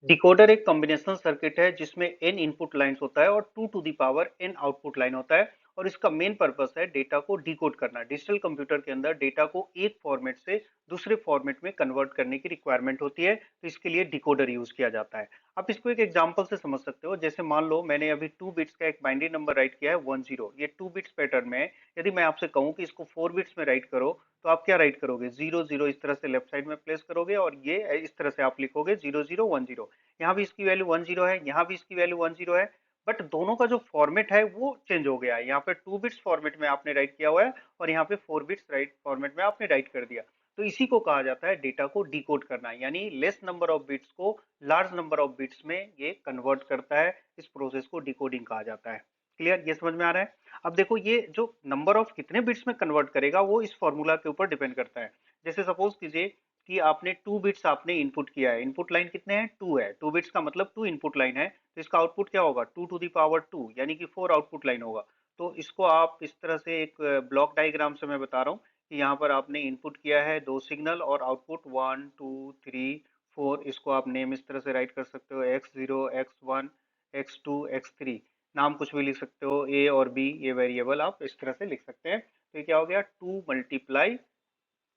Decoder एक combinational circuit है जिसमें n इनपुट लाइंस होता है और 2 to the power n output line होता है और इसका मेन पर्पस है डेटा को डिकोड करना। डिजिटल कंप्यूटर के अंदर डेटा को एक फॉर्मेट से दूसरे फॉर्मेट में कन्वर्ट करने की रिक्वायरमेंट होती है, तो इसके लिए डिकोडर यूज किया जाता है। आप इसको एक एग्जांपल से समझ सकते हो। जैसे मान लो मैंने अभी 2 बिट्स का एक बाइनरी नंबर राइट किया है 10। ये 2 बिट्स पैटर्न में है। यदि मैं आपसे कहूं कि इसको 4 बिट्स में राइट करो, तो आप क्या राइट करोगे? 00 इस तरह से लेफ्ट साइड में प्लेस करोगे और ये इस तरह से आप लिखोगे 0010। यहाँ भी इसकी वैल्यू 10 है, यहाँ भी इसकी वैल्यू 10 है, बट दोनों का जो फॉर्मेट है वो चेंज हो गया है। यहाँ पे 2 बिट्स फॉर्मेट में आपने राइट किया हुआ है और यहाँ पे 4 बिट्स राइट फॉर्मेट में आपने राइट कर दिया। तो इसी को कहा जाता है डेटा को डिकोड करना, यानी लेस नंबर ऑफ बिट्स को लार्ज नंबर ऑफ बिट्स में ये कन्वर्ट करता है। इस प्रोसेस को डिकोडिंग कहा जाता है। क्लियर? ये समझ में आ रहा है? अब देखो, ये जो नंबर ऑफ कितने बिट्स में कन्वर्ट करेगा वो इस फॉर्मूला के ऊपर डिपेंड करता है। जैसे सपोज कीजिए कि आपने 2 बिट्स आपने इनपुट किया है। इनपुट लाइन कितने हैं? 2 है। 2 बिट्स का मतलब 2 इनपुट लाइन है, तो इसका आउटपुट क्या होगा? 2 टू दी पावर 2, यानी कि 4 आउटपुट लाइन होगा। तो इसको आप इस तरह से एक ब्लॉक डायग्राम से मैं बता रहा हूँ कि यहाँ पर आपने इनपुट किया है 2 सिग्नल और आउटपुट 1 2 3 4। इसको आप नेम इस तरह से राइट कर सकते हो, x0 x1 x2 x3। नाम कुछ भी लिख सकते हो, a और b, ये वेरिएबल आप इस तरह से लिख सकते हैं। तो ये क्या हो गया? 2 मल्टीप्लाई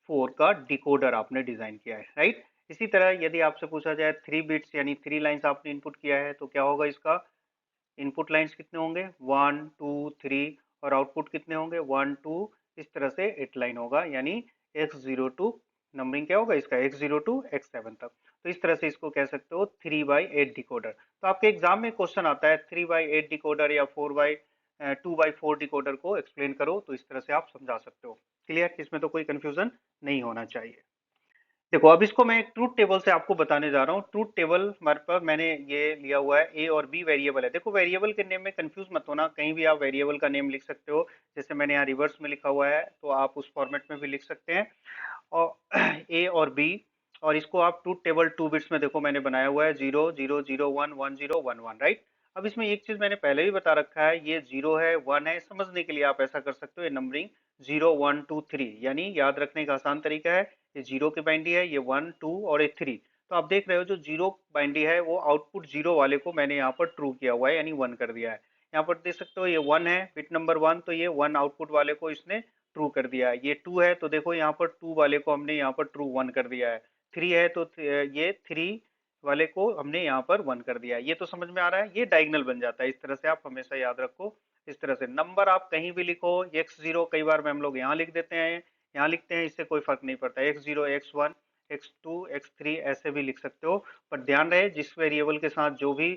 4 का डिकोडर आपने डिजाइन किया है, राइट? इसी तरह यदि आपसे पूछा जाए 3 बिट्स यानी 3 लाइंस आपने इनपुट किया है, तो क्या होगा? इसका इनपुट लाइंस कितने होंगे? 1 2 3, और आउटपुट कितने होंगे? 1 2। इस तरह से 8 लाइन होगा, यानी x0 टू, नंबरिंग क्या होगा इसका? x0 टू x7 तक। तो इस तरह से इसको कह सकते हो 3/8 डिकोडर। तो आपके एग्जाम में क्वेश्चन आता है 3/8 डिकोडर या 2/4 डिकोडर को एक्सप्लेन करो, तो इस तरह से आप समझा सकते हो। क्लियर? इसमें तो कोई कंफ्यूजन नहीं होना चाहिए। देखो, अब इसको मैं एक ट्रूथ टेबल से आपको बताने जा रहा हूँ। ट्रूथ टेबल हमारे पास मैंने ये लिया हुआ है, ए और बी वेरिएबल है। देखो, वेरिएबल के नेम में कंफ्यूज मत होना, कहीं भी आप वेरिएबल का नेम लिख सकते हो। जैसे मैंने यहाँ रिवर्स में लिखा हुआ है, तो आप उस फॉर्मेट में भी लिख सकते हैं। और ए और बी, और इसको आप ट्रूथ टेबल 2 बिट्स में देखो मैंने बनाया हुआ है, 0 0 0 1 1 0 1 1, राइट? अब इसमें एक चीज मैंने पहले भी बता रखा है, ये 0 है 1 है, समझने के लिए आप ऐसा कर सकते हो, ये नंबरिंग 0 1 2 3, यानी याद रखने का आसान तरीका है। ये 0 की बाइनरी है, ये 1 2 और ये 3। तो आप देख रहे हो जो 0 बाइनरी है वो आउटपुट 0 वाले को मैंने यहाँ पर ट्रू किया हुआ है, यानी 1 कर दिया है। यहाँ पर देख सकते हो ये 1 है, बिट नंबर 1, तो ये 1 आउटपुट वाले को इसने ट्रू कर दिया है। ये 2 है, तो देखो यहाँ पर 2 वाले को हमने यहाँ पर ट्रू 1 कर दिया है। 3 है, तो ये 3 वाले को हमने यहाँ पर 1 कर दिया है। ये तो समझ में आ रहा है? ये डायगनल बन जाता है। इस तरह से आप हमेशा याद रखो। इस तरह से नंबर आप कहीं भी लिखो, x0 कई बार में हम लोग यहाँ लिख देते हैं, यहाँ लिखते हैं, इससे कोई फर्क नहीं पड़ता। x0 x1 x2 x3 ऐसे भी लिख सकते हो, पर ध्यान रहे जिस वेरिएबल के साथ जो भी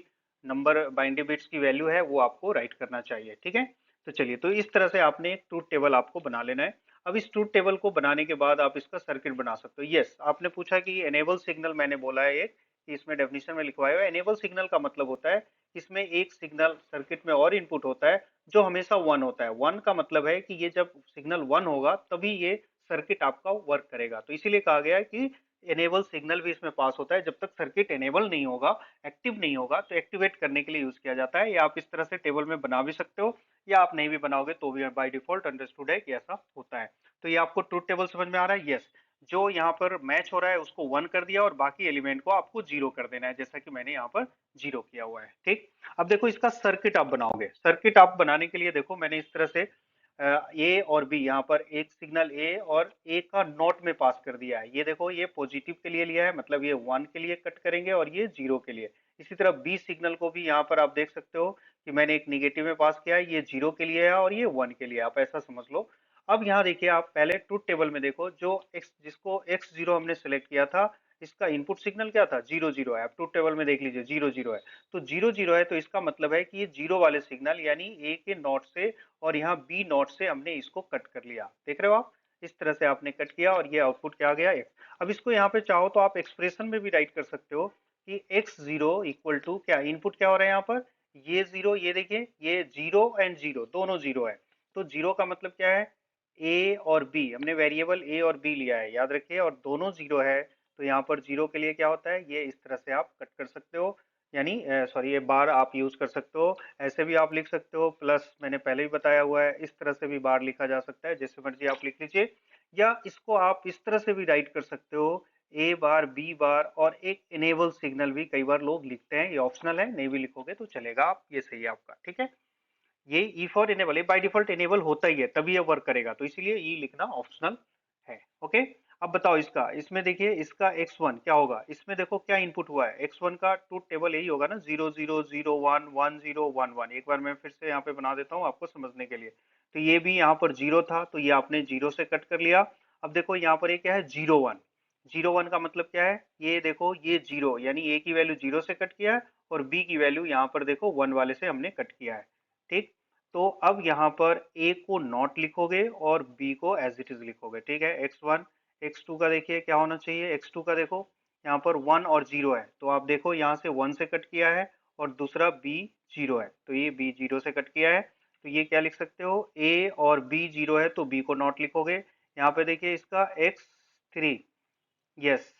नंबर बाइनरी बिट्स की वैल्यू है वो आपको राइट करना चाहिए, ठीक है? तो चलिए, तो इस तरह से आपने एक ट्रूथ टेबल आपको बना लेना है। अब इस ट्रूथ टेबल को बनाने के बाद आप इसका सर्किट बना सकते हो। यस, आपने पूछा कि एनेबल सिग्नल मैंने बोला है एक, कि इसमें डेफिनेशन में लिखवाया हुआ है। एनेबल सिग्नल का मतलब होता है इसमें एक सिग्नल सर्किट में और इनपुट होता है जो हमेशा 1 होता है। 1 का मतलब है कि ये जब सिग्नल 1 होगा तभी ये सर्किट आपका वर्क करेगा। तो इसीलिए कहा गया है कि एनेबल सिग्नल भी इसमें पास होता है। जब तक सर्किट एनेबल नहीं होगा, एक्टिव नहीं होगा, तो एक्टिवेट करने के लिए यूज किया जाता है। या आप इस तरह से टेबल में बना भी सकते हो, या आप नहीं भी बनाओगे तो भी बाय डिफॉल्ट अंडरस्टूड है कि ऐसा होता है। तो ये आपको ट्रूथ टेबल समझ में आ रहा है? यस। जो यहाँ पर मैच हो रहा है उसको 1 कर दिया और बाकी एलिमेंट को आपको 0 कर देना है, जैसा कि मैंने यहाँ पर 0 किया हुआ है, ठीक? अब देखो, इसका सर्किट आप बनाओगे। सर्किट आप बनाने के लिए देखो मैंने इस तरह से ए और बी, यहाँ पर एक सिग्नल ए और ए का नॉट में पास कर दिया है। ये देखो, ये पॉजिटिव के लिए लिया है, मतलब ये 1 के लिए कट करेंगे और ये 0 के लिए। इसी तरह बी सिग्नल को भी यहाँ पर आप देख सकते हो कि मैंने एक निगेटिव में पास किया है, ये 0 के लिए है और ये 1 के लिए, आप ऐसा समझ लो। अब यहाँ देखिए, आप पहले ट्रूथ टेबल में देखो, जो x जिसको x0 हमने सेलेक्ट किया था, इसका इनपुट सिग्नल क्या था? 0 0 है। आप ट्रूथ टेबल में देख लीजिए, 0 0 है। तो 0 0 है, तो इसका मतलब है कि ये 0 वाले सिग्नल, यानी ए के नॉट से और यहाँ बी नॉट से हमने इसको कट कर लिया। देख रहे हो आप? इस तरह से आपने कट किया और ये आउटपुट क्या आ गया? x। अब इसको यहाँ पे चाहो तो आप एक्सप्रेशन में भी राइट कर सकते हो कि x0 इक्वल टू क्या, इनपुट क्या हो रहा है यहाँ पर? ये 0, ये देखिए, ये 0 एंड 0 दोनों 0 है। तो 0 का मतलब क्या है? ए और बी, हमने वेरिएबल ए और बी लिया है, याद रखिए, और दोनों 0 है। तो यहाँ पर 0 के लिए क्या होता है? ये इस तरह से आप कट कर सकते हो, यानी सॉरी, ये बार आप यूज कर सकते हो। ऐसे भी आप लिख सकते हो, प्लस मैंने पहले भी बताया हुआ है, इस तरह से भी बार लिखा जा सकता है, जैसे मर्जी आप लिख लीजिए। या इसको आप इस तरह से भी राइट कर सकते हो ए बार बी बार और एक इनेबल सिग्नल भी कई बार लोग लिखते हैं, ये ऑप्शनल है, नहीं भी लिखोगे तो चलेगा, आप ये सही है आपका, ठीक है। ये ई फॉर इनेबल, ये बाय डिफॉल्ट इनेबल होता ही है, तभी ये वर्क करेगा, तो इसीलिए ई लिखना ऑप्शनल है। ओके, अब बताओ इसका, इसमें देखिए इसका x1 क्या होगा, इसमें देखो क्या इनपुट हुआ है, x1 का ट्रूथ टेबल यही होगा ना, 00011011। एक बार मैं फिर से यहाँ पे बना देता हूँ आपको समझने के लिए। तो ये भी यहाँ पर जीरो था, तो ये आपने जीरो से कट कर लिया। अब देखो यहाँ पर ये क्या है, 01। 01 का मतलब क्या है, ये देखो ये जीरो, यानी ए की वैल्यू जीरो से कट किया है, और बी की वैल्यू यहाँ पर देखो 1 वाले से हमने कट किया है, ठीक। तो अब यहाँ पर ए को नॉट लिखोगे और बी को एज इट इज लिखोगे, ठीक है। x1 x2 का देखिए क्या होना चाहिए, x2 का देखो यहाँ पर 1 और 0 है, तो आप देखो यहाँ से 1 से कट किया है, और दूसरा b 0 है, तो ये b 0 से कट किया है, तो ये क्या लिख सकते हो, a और b 0 है तो b को नॉट लिखोगे। यहाँ पे देखिए इसका x3, यस,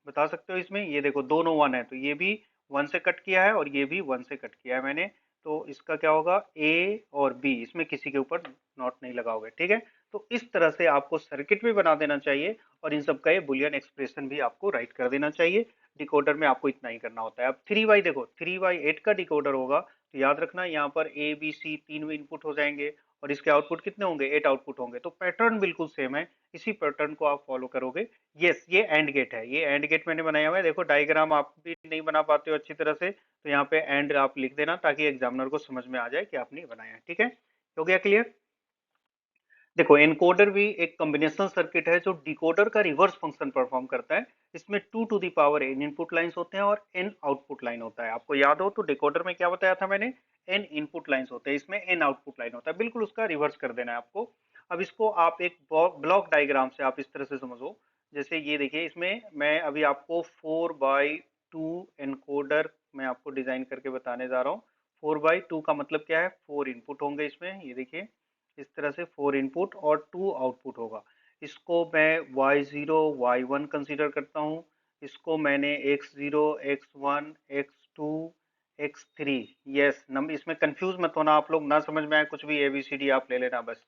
बता सकते हो इसमें, ये देखो दोनों वन है, तो ये भी वन से कट किया है और ये भी वन से कट किया है मैंने, तो इसका क्या होगा, ए और बी, इसमें किसी के ऊपर नॉट नहीं लगाओगे, ठीक है। तो इस तरह से आपको सर्किट भी बना देना चाहिए, और इन सब का ये बुलियन एक्सप्रेशन भी आपको राइट कर देना चाहिए। डिकोडर में आपको इतना ही करना होता है। अब 3 बाई देखो, 3 बाई 8 का डिकोडर होगा, तो याद रखना यहाँ पर ए बी सी तीन इनपुट हो जाएंगे, और इसके आउटपुट कितने होंगे, 8 आउटपुट होंगे, तो पैटर्न बिल्कुल सेम है, इसी पैटर्न को आप फॉलो करोगे। यस, ये एंड गेट है, ये एंड गेट मैंने बनाया हुआ है, देखो डायग्राम आप भी नहीं बना पाते हो अच्छी तरह से, तो यहाँ पे एंड आप लिख देना, ताकि एग्जामिनर को समझ में आ जाए कि आपने बनाया है, ठीक है। हो गया क्लियर। देखो एनकोडर भी एक कॉम्बिनेशन सर्किट है जो डिकोडर का रिवर्स फंक्शन परफॉर्म करता है। इसमें 2 to the power n input lines होते हैं और n आउटपुट लाइन होता है। आपको याद हो तो डिकोडर में क्या बताया था मैंने, n इनपुट लाइंस होते हैं, इसमें n आउटपुट लाइन होता है, बिल्कुल उसका रिवर्स कर देना है आपको। अब इसको आप एक ब्लॉक डायग्राम से आप इस तरह से समझो, जैसे ये देखिए, इसमें मैं अभी आपको 4x2 एनकोडर मैं आपको डिजाइन करके बताने जा रहा हूँ। 4x2 का मतलब क्या है, 4 इनपुट होंगे इसमें, ये देखिए इस तरह से 4 इनपुट और 2 आउटपुट होगा। इसको मैं y0 y1 कंसीडर करता हूँ, इसको मैंने x0 x1 x2 x3, yes number, इसमें कंफ्यूज मत होना आप लोग, ना समझ में आए कुछ भी ABCD आप ले लेना बस,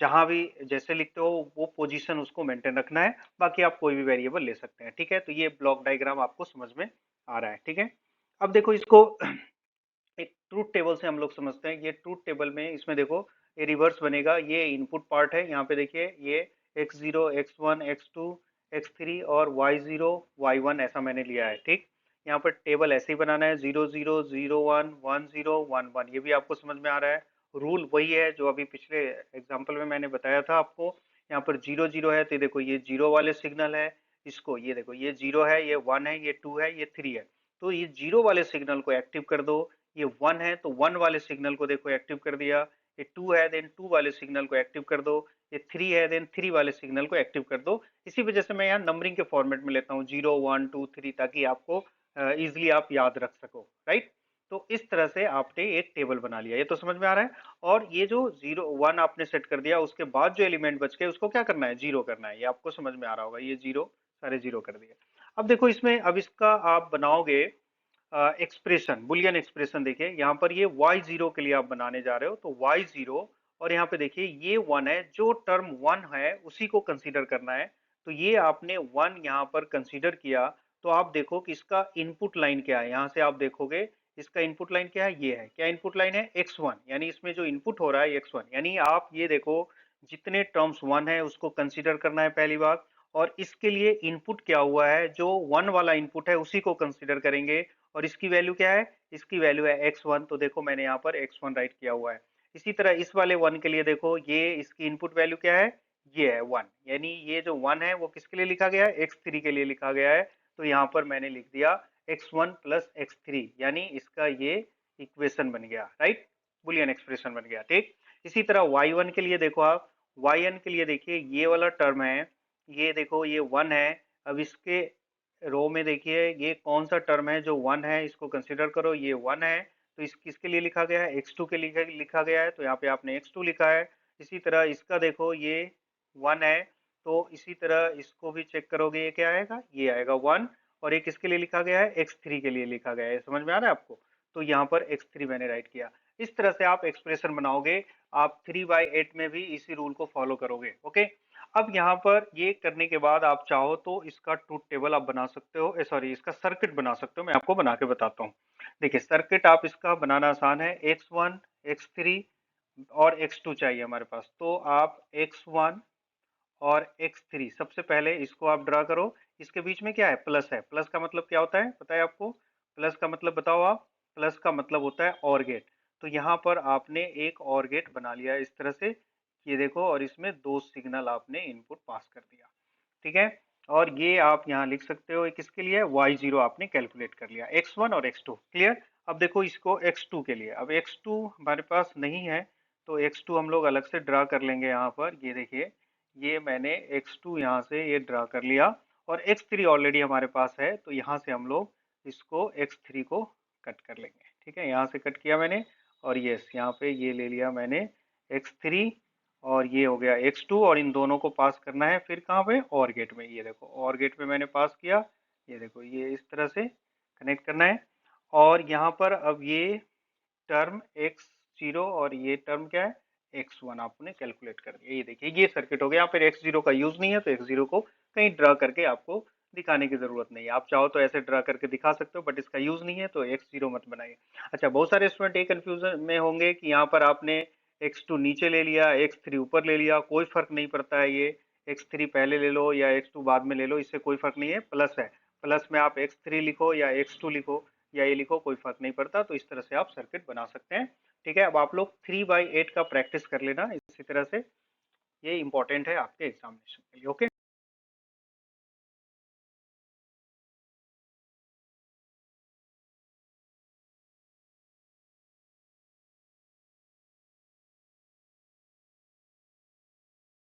जहां भी जैसे लिखते हो वो पोजीशन उसको मेंटेन रखना है, बाकी आप कोई भी वेरिएबल ले सकते हैं, ठीक है। तो ये ब्लॉक डायग्राम आपको समझ में आ रहा है, ठीक है। अब देखो इसको एक ट्रूथ टेबल से हम लोग समझते हैं। ये ट्रूथ टेबल में इसमें देखो ये रिवर्स बनेगा, ये इनपुट पार्ट है, यहाँ पे देखिए ये x0 x1 x2 x3 और y0 y1 ऐसा मैंने लिया है, ठीक। यहाँ पर टेबल ऐसे ही बनाना है, 00 01 10 11, ये भी आपको समझ में आ रहा है। रूल वही है जो अभी पिछले एग्जाम्पल में मैंने बताया था आपको। यहाँ पर 00 है, तो देखो ये जीरो वाले सिग्नल है, इसको ये देखो ये जीरो है, ये वन है, ये टू है, ये थ्री है, तो ये जीरो वाले सिग्नल को एक्टिव कर दो। ये वन है तो वन वाले सिग्नल को देखो एक्टिव कर दिया, ये टू है देन टू वाले सिग्नल को एक्टिव कर दो, ये थ्री है देन थ्री वाले सिग्नल को एक्टिव कर दो। इसी वजह से मैं यहाँ नंबरिंग के फॉर्मेट में लेता हूँ 0 1 2 3, ताकि आपको इजिली आप याद रख सको, राइट। तो इस तरह से आपने एक टेबल बना लिया, ये तो समझ में आ रहा है। और ये जो 0 1 आपने सेट कर दिया, उसके बाद जो एलिमेंट बच गए उसको क्या करना है, जीरो करना है, ये आपको समझ में आ रहा होगा, ये जीरो सारे जीरो कर दिए। अब देखो इसमें, अब इसका आप बनाओगे एक्सप्रेशन, बुलियन एक्सप्रेशन, देखिए यहाँ पर ये y0 के लिए आप बनाने जा रहे हो, तो y0, और यहाँ पे देखिए ये वन है, जो टर्म वन है उसी को कंसीडर करना है, तो ये आपने वन यहाँ पर कंसीडर किया। तो आप देखो कि इसका इनपुट लाइन क्या है, यहाँ से आप देखोगे इसका इनपुट लाइन क्या है, ये है, क्या इनपुट लाइन है, x1, यानी इसमें जो इनपुट हो रहा है x1, यानी आप ये देखो जितने टर्म्स वन है उसको कंसीडर करना है पहली बात, और इसके लिए इनपुट क्या हुआ है, जो वन वाला इनपुट है उसी को कंसीडर करेंगे, और इसकी वैल्यू क्या है, इसकी वैल्यू है x1, तो देखो मैंने यहाँ पर x1 राइट किया हुआ है। इसी तरह इस वाले वन के लिए देखो, ये इसकी इनपुट वैल्यू क्या है, ये है वन, यानी ये जो वन है वो किसके लिए लिखा गया है, x3 के लिए लिखा गया है, तो यहाँ पर मैंने लिख दिया x1 प्लस x3, यानी इसका ये इक्वेशन बन गया, राइट, बुलियन एक्सप्रेशन बन गया, ठीक। इसी तरह y1 के लिए देखो आप, yn के लिए देखिए ये वाला टर्म है, ये देखो ये वन है, अब इसके रो में देखिए ये कौन सा टर्म है जो वन है, इसको कंसिडर करो, ये वन है, तो इस किसके लिए लिखा गया है, x2 के लिए लिखा गया है, तो यहाँ पे आपने x2 लिखा है। इसी तरह इसका देखो ये वन है, तो इसी तरह इसको भी चेक करोगे, ये क्या आएगा, ये आएगा वन, और ये किसके लिए लिखा गया है, x3 के लिए लिखा गया है, समझ में आ रहा है आपको। तो यहाँ पर x3 मैंने राइट किया। इस तरह से आप एक्सप्रेशन बनाओगे। आप 3/8 में भी इसी रूल को फॉलो करोगे। ओके, अब यहाँ पर ये करने के बाद आप चाहो तो इसका ट्रूथ टेबल आप बना सकते हो, सॉरी इसका सर्किट बना सकते हो। मैं आपको बना के बताता हूँ। देखिए सर्किट आप इसका बनाना आसान है। x1 x3 और x2 चाहिए हमारे पास, तो आप x1 और x3 सबसे पहले इसको आप ड्रा करो। इसके बीच में क्या है, प्लस है। प्लस का मतलब क्या होता है पता है आपको? प्लस का मतलब बताओ आप। प्लस का मतलब होता है और गेट। तो यहाँ पर आपने एक और गेट बना लिया है इस तरह से, ये देखो, और इसमें दो सिग्नल आपने इनपुट पास कर दिया। ठीक है, और ये आप यहाँ लिख सकते हो किसके लिए, y0 आपने कैलकुलेट कर लिया, x1 और x2। क्लियर? अब देखो इसको x2 के लिए, अब x2 हमारे पास नहीं है तो x2 हम लोग अलग से ड्रा कर लेंगे। यहाँ पर ये देखिए, ये मैंने x2 यहाँ से ये ड्रा कर लिया, और x3 ऑलरेडी हमारे पास है, तो यहाँ से हम लोग इसको x3 को कट कर लेंगे। ठीक है, यहाँ से कट किया मैंने, और यस यहाँ पे ये ले लिया मैंने x3, और ये हो गया x2, और इन दोनों को पास करना है फिर कहाँ पे, और गेट में। ये देखो और गेट में मैंने पास किया, ये देखो ये इस तरह से कनेक्ट करना है। और यहाँ पर अब ये टर्म x0 और ये टर्म क्या है, x1 आपने कैलकुलेट कर दिया। ये देखिए ये सर्किट हो गया। यहाँ पर x0 का यूज नहीं है, तो x0 को कहीं ड्रा करके आपको दिखाने की जरूरत नहीं है। आप चाहो तो ऐसे ड्रा करके दिखा सकते हो, बट इसका यूज नहीं है, तो x0 मत बनाइए। अच्छा, बहुत सारे स्टूडेंट ये कंफ्यूजन में होंगे कि यहाँ पर आपने x2 नीचे ले लिया, x3 ऊपर ले लिया, कोई फर्क नहीं पड़ता है। ये x3 पहले ले लो या x2 बाद में ले लो, इससे कोई फर्क नहीं है। प्लस है, प्लस में आप x3 लिखो या x2 लिखो या ये लिखो, कोई फर्क नहीं पड़ता। तो इस तरह से आप सर्किट बना सकते हैं। ठीक है, अब आप लोग 3/8 का प्रैक्टिस कर लेना इसी तरह से, ये इंपॉर्टेंट है आपके एग्जामिनेशन के लिए। ओके।